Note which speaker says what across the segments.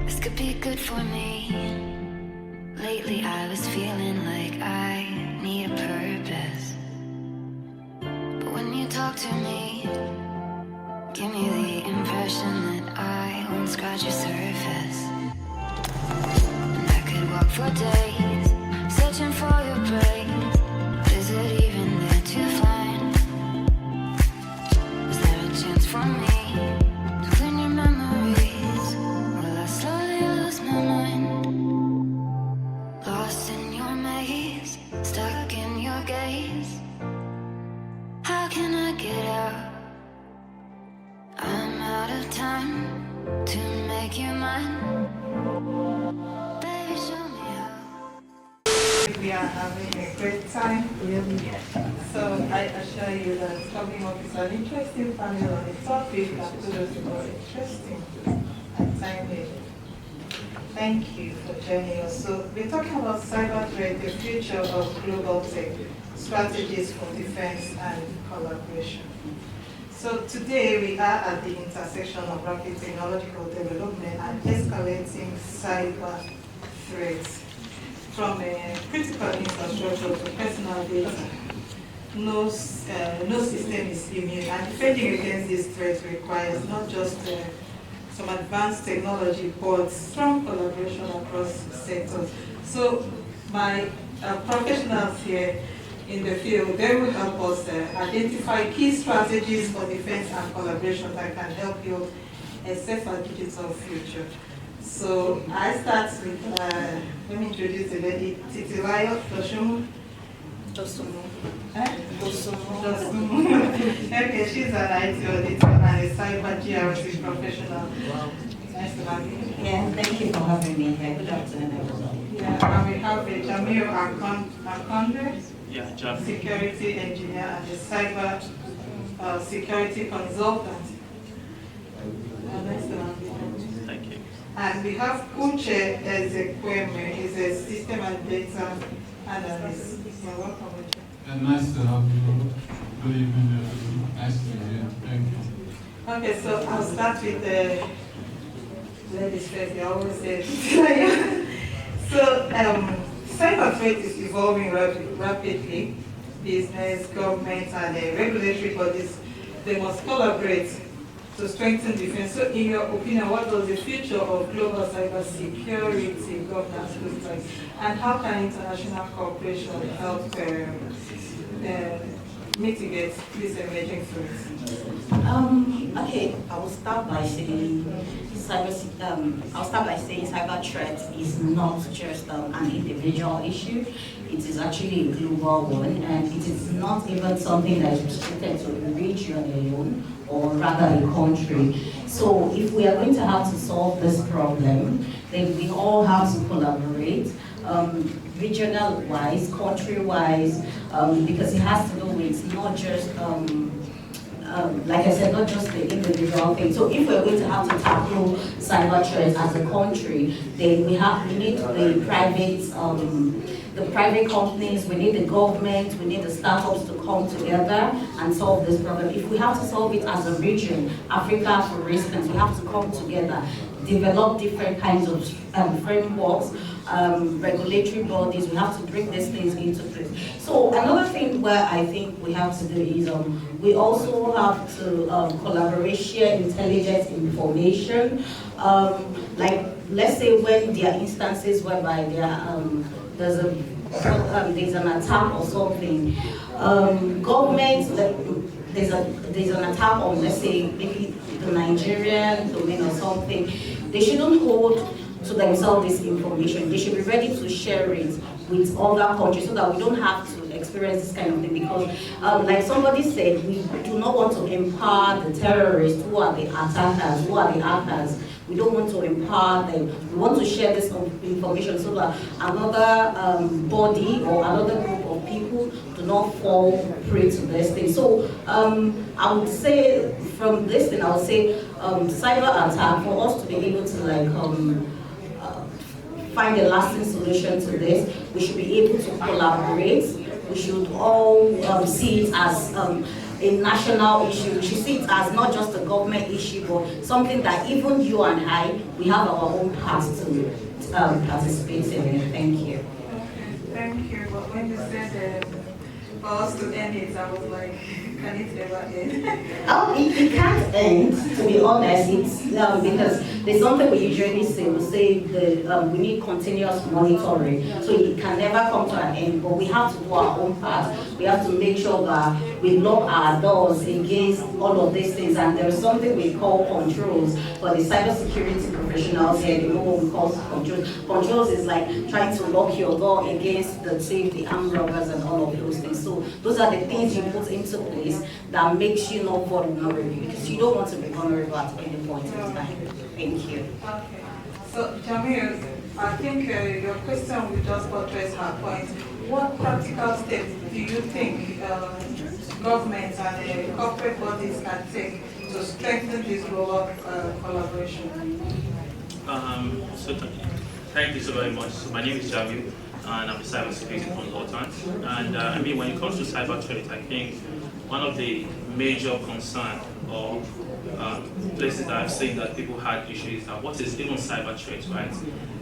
Speaker 1: This could be good for me. Lately I was feeling like I need a purpose. But when you talk to me, give me the impression that I won't scratch your surface. And I could walk for days, searching for your praise. Is it even there to find? Is there a chance for me to win your memories? Will I slowly lose my mind? Lost in your maze, stuck in your gaze. How can I get out? I'm out of time to make you mine. Baby, show me how.
Speaker 2: We are having a great time. So I assure you that coming up is an interesting panel on a topic that could also be more interesting and timely. Thank you for joining us. So we're talking about cyber threat, the future of global tech, strategies for defense and collaboration. So today we are at the intersection of rapid technological development and escalating cyber threats. From critical infrastructure to personal data, no system is immune, and defending against these threats requires not just some advanced technology, but strong collaboration across sectors. So my professionals here in the field, they will help us identify key strategies for defense and collaboration that can help build a safer digital future. So I start with, let me introduce the lady, Titilayo Dosunmu. Dosunmu. Okay, she's an IT auditor and a cyber GRC professional. Wow. Nice to have you.
Speaker 3: Yeah, thank you for having me here. Good afternoon, everybody.
Speaker 2: Yeah, and we have a Jamiu Akande, security engineer and a cyber security consultant. Nice to have you.
Speaker 4: Thank you.
Speaker 2: And we have Uche Ezekwueme, he's a system and data analyst. You're welcome, Uche.
Speaker 5: Nice to have you. Good evening, everyone. Nice to meet you. Thank you.
Speaker 2: Okay, so I'll start with the ladies first. They always say so, cyber threat is evolving rapidly. Business, government, and regulatory bodies, they must collaborate to strengthen defense. So in your opinion, what does the future of global cybersecurity governance look like? And how can international cooperation help mitigate these emerging threats?
Speaker 3: Okay, I will start by saying cyber threat is not just an individual issue. It is actually a global one, and it is not even something that is restricted to a region alone, or rather a country. So if we are going to have to solve this problem, then we all have to collaborate, regional-wise, country-wise, because it has to do with not just, like I said, not just the individual thing. So if we're going to have to tackle cyber threats as a country, then we need the private companies, we need the government, we need the startups to come together and solve this problem. If we have to solve it as a region, Africa for instance, we have to come together, develop different kinds of frameworks, regulatory bodies, we have to bring these things into place. So another thing where I think we have to do is we also have to collaborate, share intelligence information. Like let's say when there are instances whereby there's an attack or something, government, there's an attack on, let's say, maybe the Nigerian domain or something, they shouldn't hold to themselves this information. They should be ready to share it with other countries so that we don't have to experience this kind of thing, because like somebody said, we do not want to empower the terrorists who are the attackers, who are the hackers. We don't want to empower them. We want to share this information so that another body or another group of people do not fall prey to this thing. So I would say from this thing, I would say cyber attack, for us to be able to like find a lasting solution to this, we should be able to collaborate. We should all see it as a national issue. She sees it as not just a government issue, but something that even you and I, we have our own parts to participate in. Thank you.
Speaker 2: Okay, thank you. But when you said for us to end it, I was like, can it ever end?
Speaker 3: Oh, it can't end, to be honest. It's because there's something we usually say. We say we need continuous monitoring, so it can never come to an end. But we have to do our own part. We have to make sure that we lock our doors against all of these things. And there is something we call controls for the cybersecurity professionals here. They know what we call controls. Controls is like trying to lock your door against the thief, the armed robbers, and all of those things. So those are the things you put into place that makes you not vulnerable, because you don't want to be vulnerable at any point in time. Thank you.
Speaker 2: Okay. So, Jamiu, I think your question will just buttress her point. What practical steps do you think governments and corporate bodies can take to strengthen this global collaboration?
Speaker 4: Thank you so very much. So my name is Jamiu, and I'm a cybersecurity consultant. And I mean, when it comes to cyber threats, I think one of the major concerns or places that I've seen that people had issues that what is even cyber threats, right?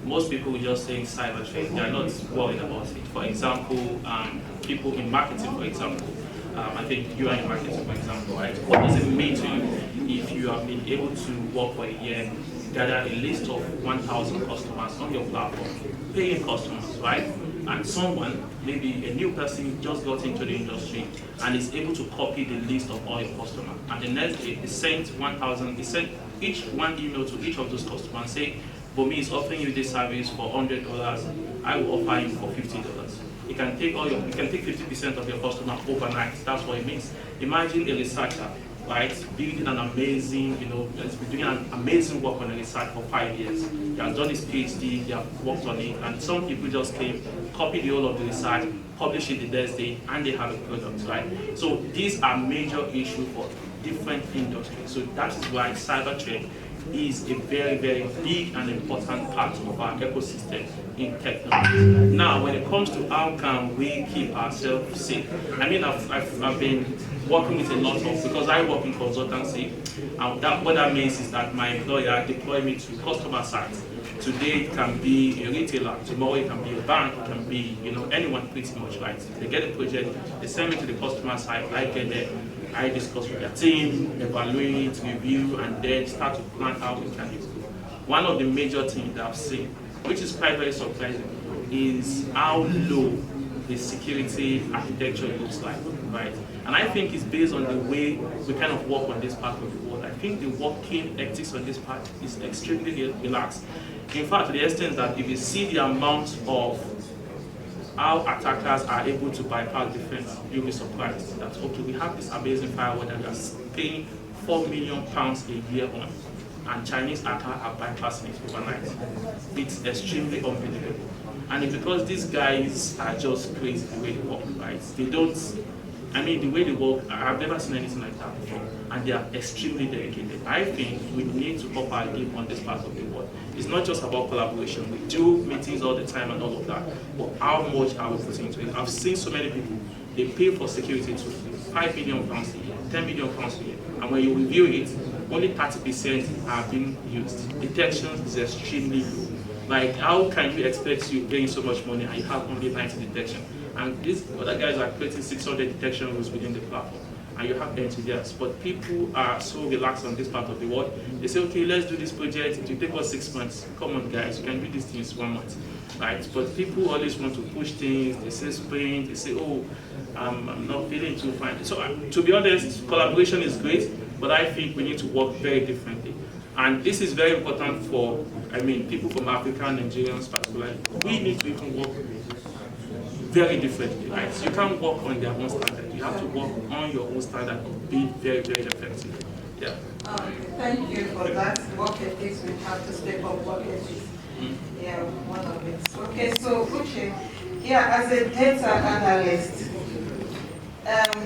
Speaker 4: Most people will just think cyber threats, they are not worried about it. For example, people in marketing, for example, I think you are in marketing, for example, right? What does it mean to you if you have been able to work for a year, gather a list of 1,000 customers on your platform, paying customers, right? And someone, maybe a new person just got into the industry and is able to copy the list of all your customers. And the next day, they sent 1,000, they sent each one email to each of those customers saying, Bomi is offering you this service for $100, I will offer you for $50. You can take 50% of your customer overnight. That's what it means. Imagine a researcher, right, building an amazing, has been doing an amazing work on a research for 5 years. He has done his PhD, he has worked on it, and some people just came, copied the whole of the research, publish it the next day, and they have a product, right? So these are major issues for different industries. So that is why cyber threat is a very, very big and important part of our ecosystem in technology. Now, when it comes to how can we keep ourselves safe, I mean, I've been working with a lot of, because I work in consultancy, and what that means is that my employer deploy me to customer sites. Today it can be a retailer, tomorrow it can be a bank, it can be anyone pretty much, right? They get a project, they send me to the customer site, I get there, I discuss with their team, evaluate, review, and then start to plan how we can improve. One of the major things that I've seen, which is quite very surprising, is how low the security architecture looks like, right? And I think it's based on the way we kind of work on this part of the world. I think the working ethics on this part is extremely relaxed. In fact, to the extent that if you see the amount of how attackers are able to bypass defense, you'll be surprised that, okay, we have this amazing firewall that we are paying £4 million a year on, and Chinese hackers are bypassing it overnight. It's extremely unbelievable. And it's because these guys are just crazy the way they work, right? They don't, the way they work, I've never seen anything like that before. And they are extremely dedicated. I think we need to up our game on this part of the world. It's not just about collaboration. We do meetings all the time and all of that, but how much are we putting into it? I've seen so many people, they pay for security to £5 million a year, £10 million a year, and when you review it, only 30% are being used. Detection is extremely low. Like, how can you expect you paying so much money and you have only 90 detection? And these other guys are creating 600 detection rules within the platform, and you have engineers. But people are so relaxed on this part of the world. They say, okay, let's do this project. It will take us 6 months. Come on, guys, you can do these things 1 month, right? But people always want to push things. They say sprint. They say, oh, I'm not feeling too fine. So to be honest, collaboration is great, but I think we need to work very differently. And this is very important for, people from Africa, Nigerians particularly. We need to even work very differently, right? So you can't work on their own standard. You have to work on your own standard and be very, very effective. Yeah.
Speaker 2: Thank you for that. Work ethics, we have to step up work ethics. Yeah, one of it. Okay, so Uche, as a data analyst,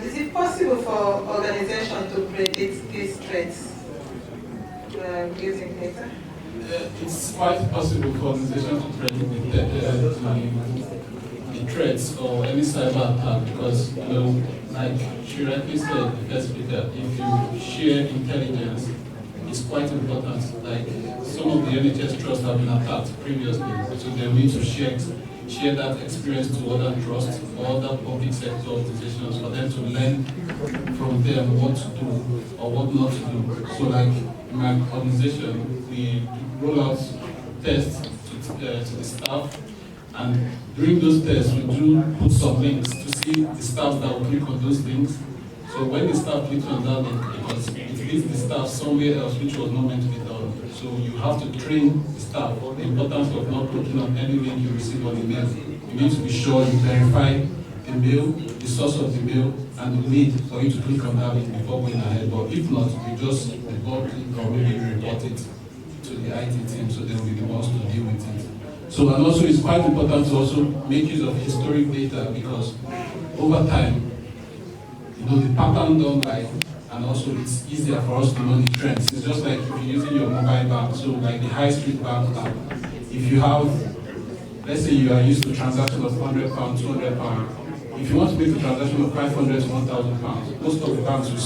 Speaker 2: is it possible for organizations to predict these threats using data?
Speaker 5: It's quite possible for organizations to predict the the threats or any cyber attack, because, you know, like she rightly said, the first speaker, if you share intelligence, it's quite important. Like some of the NHS trusts have been attacked previously, so they need to share that experience to other trusts or other public sector organizations for them to learn from them what to do or what not to do. So like in my organization, we roll out tests to the staff, and during those tests we do put some links to see the staff that will click on those links. So when the staff clicks on that link, it leads the staff somewhere else which was not meant to be done. So you have to train the staff the importance of not clicking on any link you receive on email. You need to be sure you verify the mail, the source of the mail, and the need for you to click on that link before going ahead. But if not, you just report it or maybe report it to the IT team so they will be the ones to deal with it. So, and also it's quite important to also make use of historic data, because over time, you know, the pattern don't lie, and also it's easier for us to know the trends. It's just like if you're using your mobile bank, so like the high street bank app, if you have, let's say you are used to transaction of £100, £200, if you want to make a transaction of £500 to £1,000, most of the banks will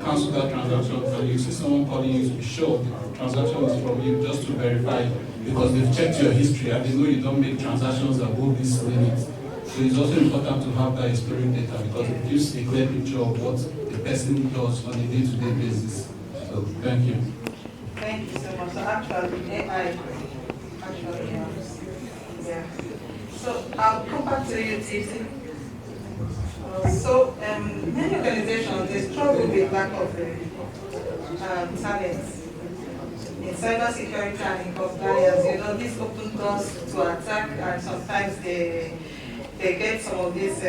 Speaker 5: cancel that transaction, and you see someone calling you to be sure the transaction is from you, just to verify, because they've checked your history and they know you don't make transactions above this limit. So it's also important to have that historic data, because it gives a clear picture of what the person does on a day-to-day basis. So thank you.
Speaker 2: Thank you so much. So actually, AI actually helps. Yeah. So I'll come back to you, Titi. Many organizations, they struggle with lack of talent in cybersecurity and in compliance. You know, this open doors to attack, and sometimes they get some of these,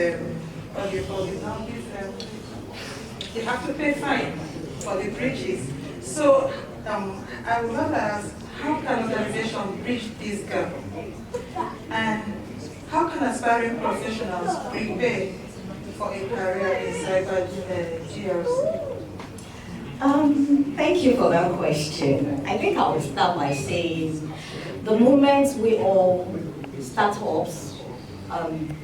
Speaker 2: what do you call it now? They have to pay fine for the breaches. So I would love to ask, how can organizations bridge this gap? And how can aspiring professionals prepare for a career in cyber GRC?
Speaker 3: Thank you for that question. I think I will start by saying the moment we all, startups,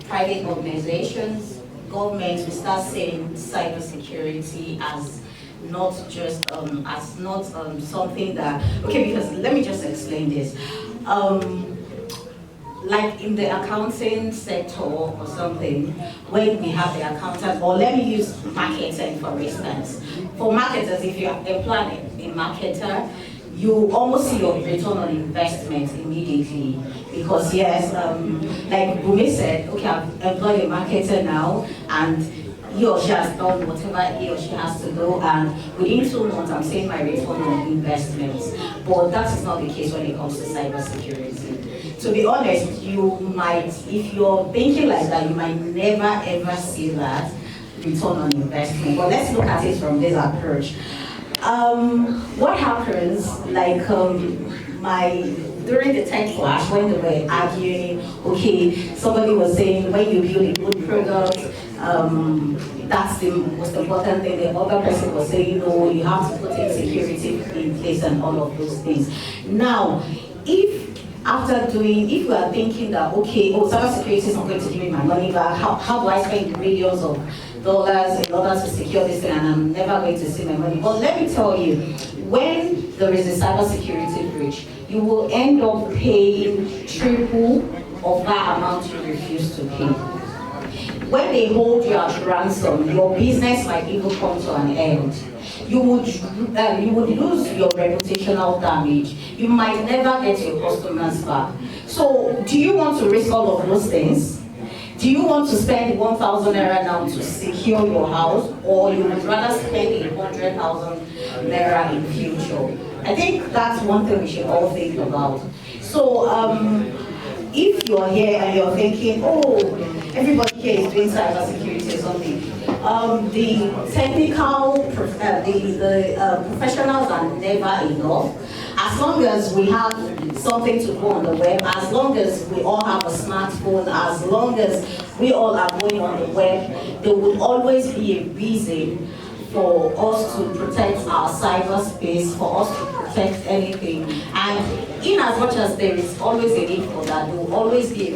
Speaker 3: private organizations, governments, we start seeing cybersecurity as not just something that, okay, because let me just explain this. Like in the accounting sector or something, when we have the accountant, or let me use marketing for instance. For marketers, if you employ a marketer, you almost see your return on investment immediately. Because yes, like Bumi said, okay, I've employed a marketer now, and he or she has done whatever he or she has to do, and within 2 months I'm seeing my return on investments. But that is not the case when it comes to cybersecurity. To be honest, you might, if you're thinking like that, you might never ever see that return on investment. But let's look at it from this approach. What happens, like during the tech class, when they were arguing, okay, somebody was saying when you build a good product, that's the most important thing. The other person was saying, no, you have to put in security in place and all of those things. Now, if you are thinking that, okay, cybersecurity is not going to give me my money back, how do I spend millions of dollars in order to secure this thing, and I'm never going to see my money? But let me tell you, when there is a cybersecurity breach, you will end up paying triple of that amount you refuse to pay. When they hold you at ransom, your business might even come to an end. You would lose your reputational damage. You might never get your customers back. So, do you want to risk all of those things? Do you want to spend 1,000 naira now to secure your house, or you would rather spend 100,000 naira in future? I think that's one thing we should all think about. So, if you're here and you're thinking, oh, everybody here is doing cybersecurity or something, the technical, the professionals are never enough. As long as we have something to go on the web, as long as we all have a smartphone, as long as we all are going on the web, there will always be a reason for us to protect our cyberspace, for us to affect anything. And in as much as there is always a need for that, there will always be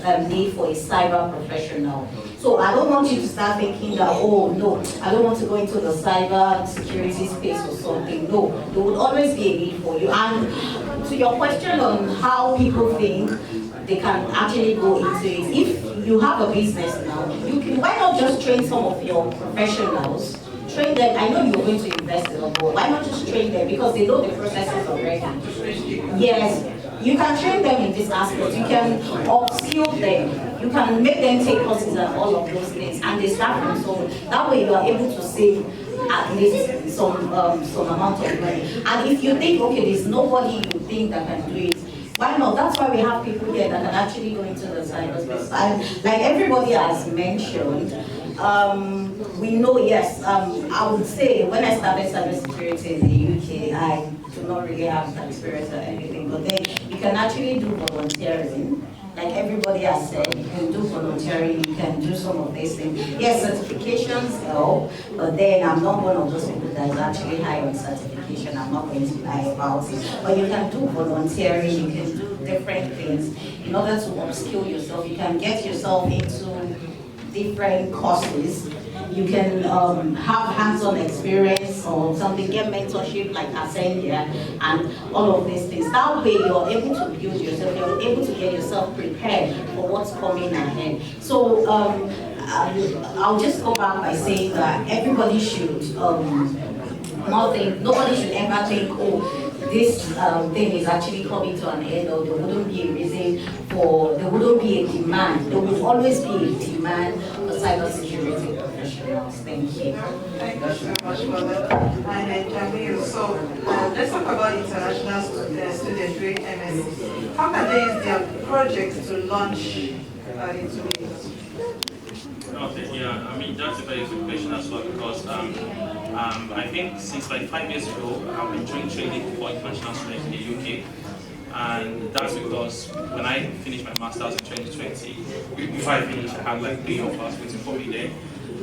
Speaker 3: a need for a cyber professional. So I don't want you to start thinking that, oh no, I don't want to go into the cyber security space or something. No, there would always be a need for you. And to your question on how people think they can actually go into it, if you have a business now, you can, why not just train some of your professionals? Train them. I know you're going to invest in them, but why not just train them, because they know the processes already. Yes, you can train them in this aspect. You can upskill them. You can make them take courses and all of those things, and they start from so that way you are able to save at least some amount of money. And if you think, okay, there's nobody you think that can do it, why not? That's why we have people here that can actually go into the cyberspace. And like everybody has mentioned, we know, yes, I would say when I started cybersecurity in the UK, I do not really have that experience or anything, but then you can actually do volunteering. Like everybody has said, you can do volunteering, you can do some of these things. Yes, certifications help, but then I'm not one of those people that is actually high on certification. I'm not going to lie about it. But you can do volunteering, you can do different things in order to upskill yourself. You can get yourself into different courses. You can have hands-on experience or something, get mentorship like Ascendia and all of these things. That way you're able to build yourself, you're able to get yourself prepared for what's coming ahead. So I'll just go back by saying that everybody should nobody should ever think, oh, this thing is actually coming to an end, or there wouldn't be a reason for, there wouldn't be a demand. There will always be a demand for cybersecurity professionals. Thank you.
Speaker 2: Thank you so much for that. And Jamiu, so let's talk about international students doing MSc. How can they use their projects to launch into it?
Speaker 4: Okay, yeah, I mean, that's a very good question as well, because I think since like 5 years ago, I've been doing training for international students in the UK. And that's because when I finished my master's in 2020, before I finished, I had like 3 offers waiting for me there.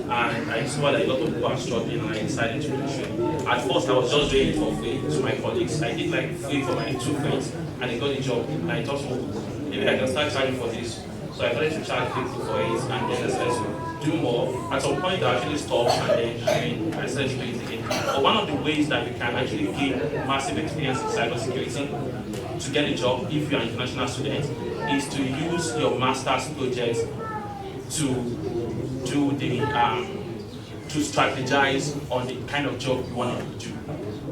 Speaker 4: And I saw that a lot of people are struggling, and I decided to do training. At first, I was just doing it for free to my colleagues. I did like free for my 2 friends, and they got a job. And I thought, oh, maybe I can start charging for this. So I started to charge people for it, and then I started to do more. At some point, I actually stopped, and then I started to do it again. But one of the ways that you can actually gain massive experience in cybersecurity to get a job, if you're an international student, is to use your master's project to do the to strategize on the kind of job you want to do.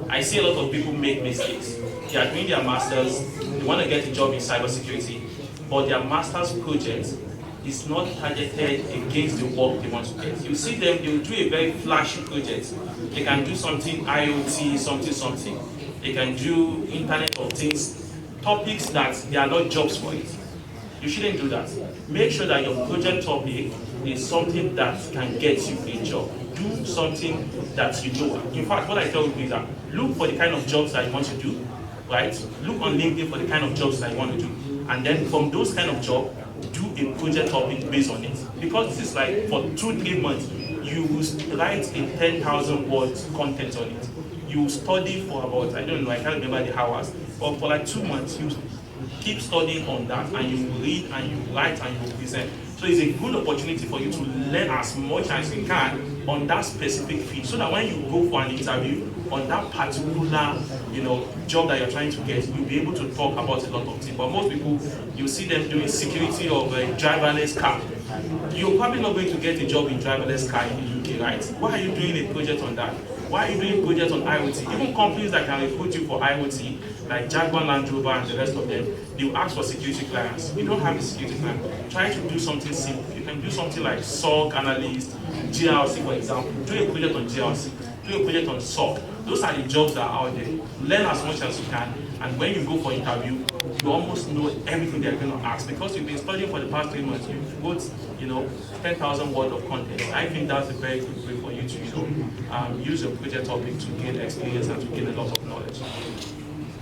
Speaker 4: I see a lot of people make mistakes. They are doing their masters, they want to get a job in cybersecurity, but their master's project is not targeted against the work they want to get. You see them, they will do a very flashy project. They can do something IoT, something. They can do Internet of Things, topics that there are not jobs for it. You shouldn't do that. Make sure that your project topic is something that can get you a job. Do something that you know. In fact, what I tell you is that look for the kind of jobs that you want to do, right? Look on LinkedIn for the kind of jobs that you want to do. And then from those kind of jobs, do a project topic based on it. Because this is like for 2-3 months, you will write a 10,000 words content on it. You study for about, I don't know, I can't remember the hours, but for like 2 months, you keep studying on that, and you read and you write and you present. So it's a good opportunity for you to learn as much as you can on that specific field, so that when you go for an interview on that particular, job that you're trying to get, you'll be able to talk about a lot of things. But most people, you see them doing security of a driverless car. You're probably not going to get a job in driverless car in the UK, right? Why are you doing a project on that? Why are you doing projects on IoT? Even companies that can recruit you for IoT, like Jaguar Land Rover and the rest of them, they will ask for security clearance. You don't have a security clearance. Try to do something simple. You can do something like SOC analyst, GRC, for example. Do a project on GRC. Do a project on SOC. Those are the jobs that are out there. Learn as much as you can, and when you go for interview, you almost know everything they're going to ask, because you've been studying for the past 3 months. You've got, 10,000 words of content. I think that's a very good way for you to, use your project topic to gain experience and to gain a lot of knowledge.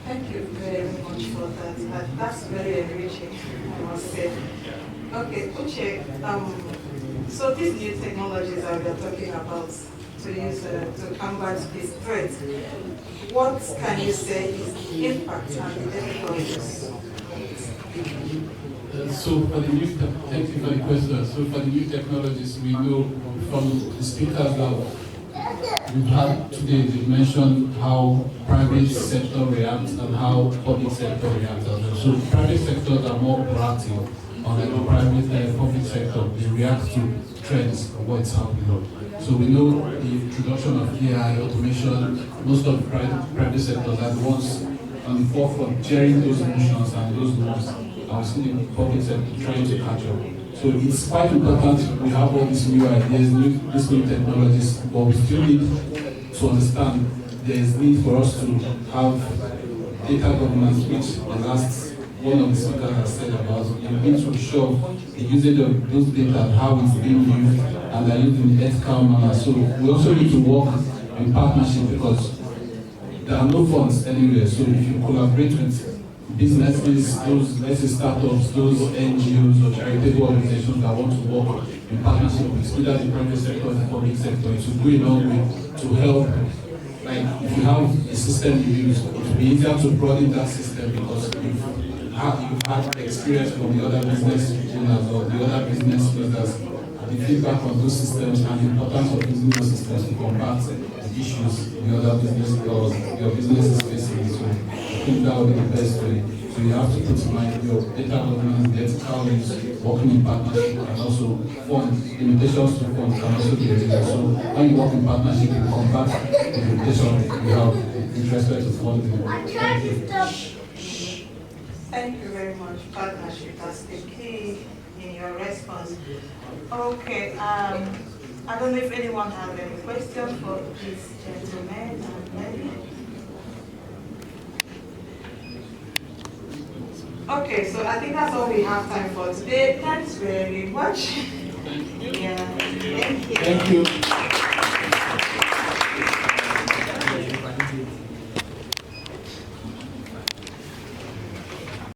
Speaker 2: Thank you very much for that. That's very enriching, I must say.
Speaker 4: Yeah.
Speaker 2: Okay, Uche, so these new technologies that we are talking about, to use to combat this threat. What can you say is the impact and the difficulties?
Speaker 5: So for the new, thank you for the question. So for the new technologies, we know from the speakers that we've had today, they mentioned how private sector reacts and how public sector reacts as well. So private sectors are more proactive, unlike the private public sector. They react to trends of what's happening. So we know the introduction of AI, automation, most of the private sectors are the ones on the forefront, sharing those notions and those laws. And we see the public sector trying to catch up. So it's quite important we have all these new ideas, these new technologies, but we still need to understand there is need for us to have data governance, which the last one of the speakers has said about. You need to show the usage of those data and how it's being used, and they're used in an ethical manner. So we also need to work in partnership because there are no funds anywhere. So if you collaborate with businesses, those, let's say startups, those NGOs or charitable organizations that want to work in partnership with either the private sector or the public sector, it will go a long way to help. Like if you have a system you use, it will be easier to broaden that system because you've had experience from the other business owners or the other business users, the feedback on those systems and the importance of using those systems to combat the issues the other business or your business is facing. So I think that would be the best way. So you have to put in mind your data governance, the ethical use, working in partnership, and also fund limitations to funds can also be reduced. So when you work in partnership, you combat the limitations you have with respect to funding.
Speaker 2: Thank you very much. Partnership, that's the key in your response. Okay, I don't know if anyone has any questions for this gentleman and lady. Okay, so I think that's all we have time for today. Thanks very much. Yeah, thank you.
Speaker 5: Thank you.